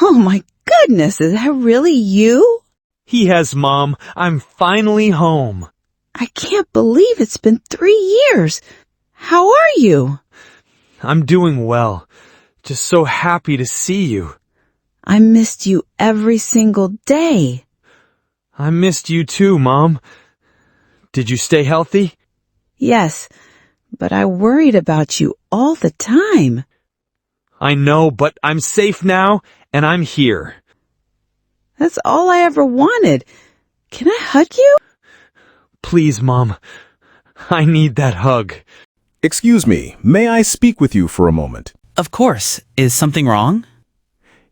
Oh my goodness, is that really you? Yes, Mom. I'm finally home. I can't believe it's been 3 years. How are you? I'm doing well. Just so happy to see you. I missed you every single day. I missed you too, Mom. Did you stay healthy? Yes, but I worried about you all the time. I know, but I'm safe now, and I'm here. That's all I ever wanted. Can I hug you? Please, Mom. I need that hug. Excuse me, may I speak with you for a moment? Of course. Is something wrong?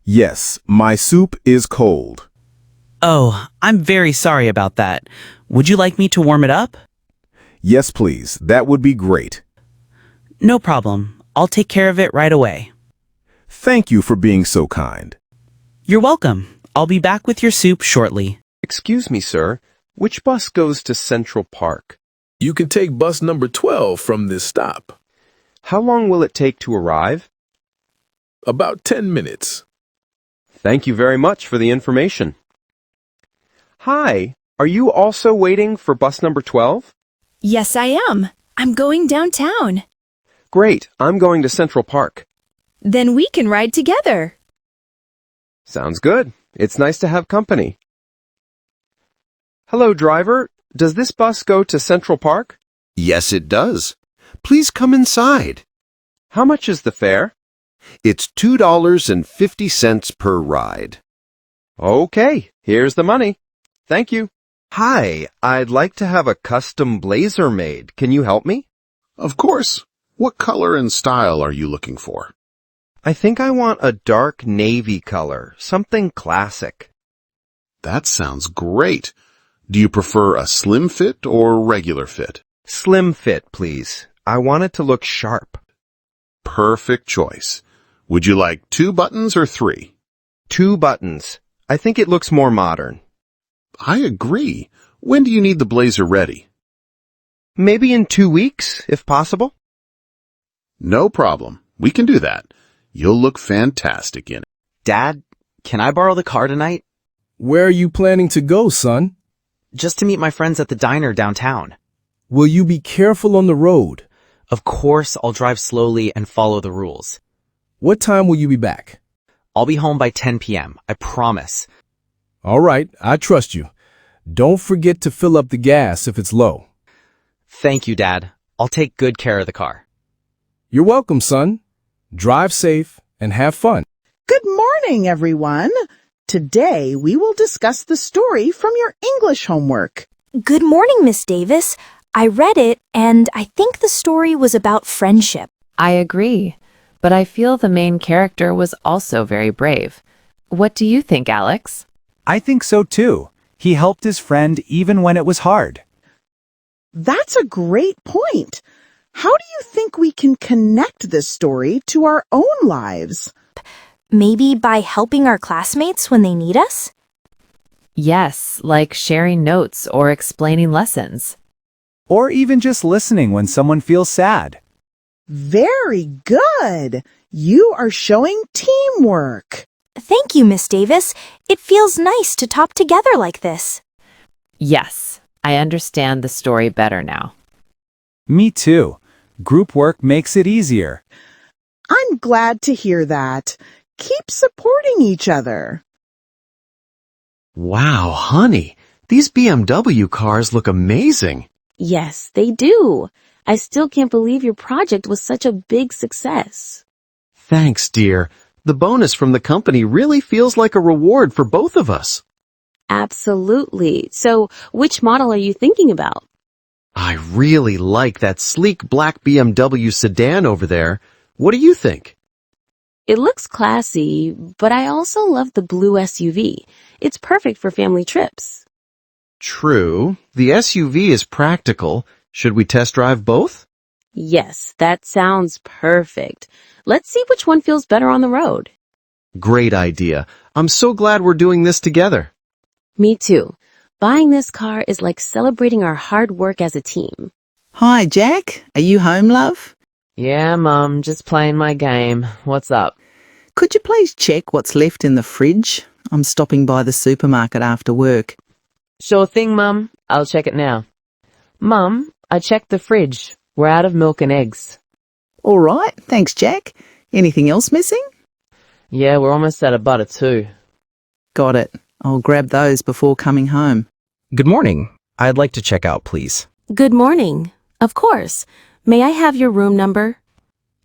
Yes, my soup is cold. Oh, I'm very sorry about that. Would you like me to warm it up? Yes, please. That would be great. No problem. I'll take care of it right away. Thank you for being so kind. You're welcome. I'll be back with your soup shortly. Excuse me, sir. Which bus goes to Central Park? You can take bus number 12 from this stop. How long will it take to arrive? About 10 minutes. Thank you very much for the information. Hi, are you also waiting for bus number 12? Yes, I am. I'm going downtown. Great, I'm going to Central Park. Then we can ride together. Sounds good. It's nice to have company. Hello, driver. Does this bus go to Central Park? Yes, it does. Please come inside. How much is the fare? It's $2.50 per ride. Okay, here's the money. Thank you. Hi, I'd like to have a custom blazer made. Can you help me? Of course. What color and style are you looking for? I think I want a dark navy color, something classic. That sounds great. Do you prefer a slim fit or regular fit? Slim fit, please. I want it to look sharp. Perfect choice. Would you like 2 buttons or 3? 2 buttons. I think it looks more modern. I agree. When do you need the blazer ready? Maybe in 2 weeks, if possible. No problem. We can do that. You'll look fantastic in it. Dad, can I borrow the car tonight? Where are you planning to go, son? Just to meet my friends at the diner downtown. Will you be careful on the road? Of course, I'll drive slowly and follow the rules. What time will you be back? I'll be home by 10 p.m., I promise. All right, I trust you. Don't forget to fill up the gas if it's low. Thank you, Dad. I'll take good care of the car. You're welcome, son. Drive safe and have fun. Good morning, everyone. Today, we will discuss the story from your English homework. Good morning, Miss Davis. I read it, and I think the story was about friendship. I agree, but I feel the main character was also very brave. What do you think, Alex? I think so too. He helped his friend even when it was hard. That's a great point. How do you think we can connect this story to our own lives? Maybe by helping our classmates when they need us? Yes, like sharing notes or explaining lessons. Or even just listening when someone feels sad. Very good. You are showing teamwork. Thank you, Miss Davis. It feels nice to talk together like this. Yes, I understand the story better now. Me too. Group work makes it easier. I'm glad to hear that. Keep supporting each other. Wow, honey, these BMW cars look amazing. Yes, they do. I still can't believe your project was such a big success. Thanks, dear. The bonus from the company really feels like a reward for both of us. Absolutely. So, which model are you thinking about? I really like that sleek black BMW sedan over there. What do you think? It looks classy, but I also love the blue SUV. It's perfect for family trips. True. The SUV is practical. Should we test drive both? Yes, that sounds perfect. Let's see which one feels better on the road. Great idea. I'm so glad we're doing this together. Me too. Buying this car is like celebrating our hard work as a team. Hi, Jack. Are you home, love? Yeah, Mum, just playing my game. What's up? Could you please check what's left in the fridge? I'm stopping by the supermarket after work. Sure thing, Mum. I'll check it now. Mum, I checked the fridge. We're out of milk and eggs. All right, thanks, Jack. Anything else missing? Yeah, we're almost out of butter too. Got it. I'll grab those before coming home. Good morning. I'd like to check out, please. Good morning. Of course. May I have your room number?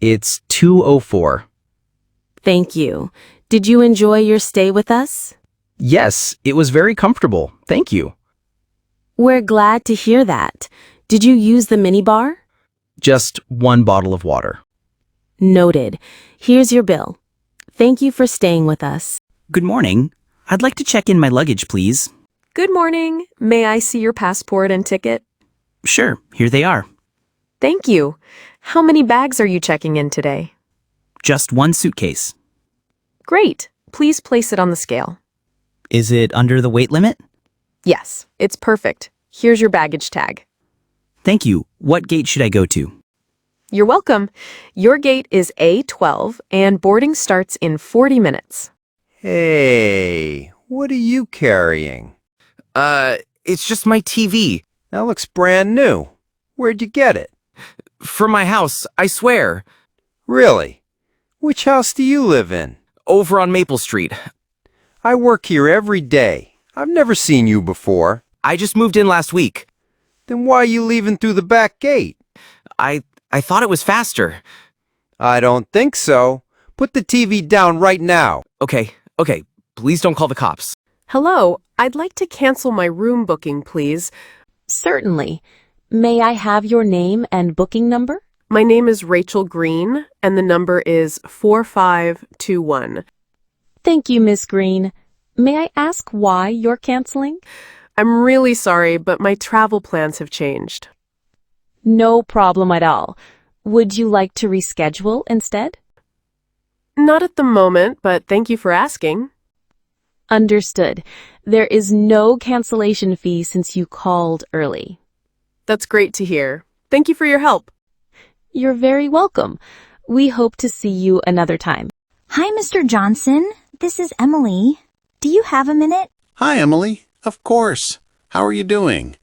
It's 204. Thank you. Did you enjoy your stay with us? Yes, it was very comfortable. Thank you. We're glad to hear that. Did you use the minibar? Just one bottle of water. Noted. Here's your bill. Thank you for staying with us. Good morning. I'd like to check in my luggage, please. Good morning. May I see your passport and ticket? Sure, here they are. Thank you. How many bags are you checking in today? Just one suitcase. Great. Please place it on the scale. Is it under the weight limit? Yes, it's perfect. Here's your baggage tag. Thank you. What gate should I go to? You're welcome. Your gate is A12 and boarding starts in 40 minutes. Hey, what are you carrying? It's just my TV. That looks brand new. Where'd you get it? From my house, I swear. Really? Which house do you live in? Over on Maple Street. I work here every day. I've never seen you before. I just moved in last week. Then why are you leaving through the back gate? I thought it was faster. I don't think so. Put the TV down right now. Okay. Please don't call the cops. Hello, I'd like to cancel my room booking, please. Certainly. May I have your name and booking number? My name is Rachel Green, and the number is 4521. Thank you, Miss Green. May I ask why you're canceling? I'm really sorry, but my travel plans have changed. No problem at all. Would you like to reschedule instead? Not at the moment, but thank you for asking. Understood. There is no cancellation fee since you called early. That's great to hear. Thank you for your help. You're very welcome. We hope to see you another time. Hi, Mr. Johnson. This is Emily. Do you have a minute? Hi, Emily. Of course. How are you doing?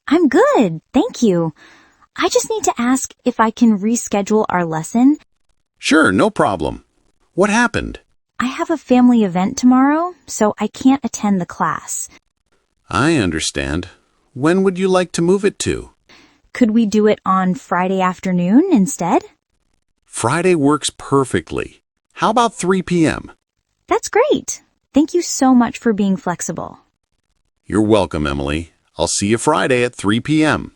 I'm good, thank you. I just need to ask if I can reschedule our lesson. Sure, no problem. What happened? I have a family event tomorrow, so I can't attend the class. I understand. When would you like to move it to? Could we do it on Friday afternoon instead? Friday works perfectly. How about 3 p.m.? That's great. Thank you so much for being flexible. You're welcome, Emily. I'll see you Friday at 3 p.m.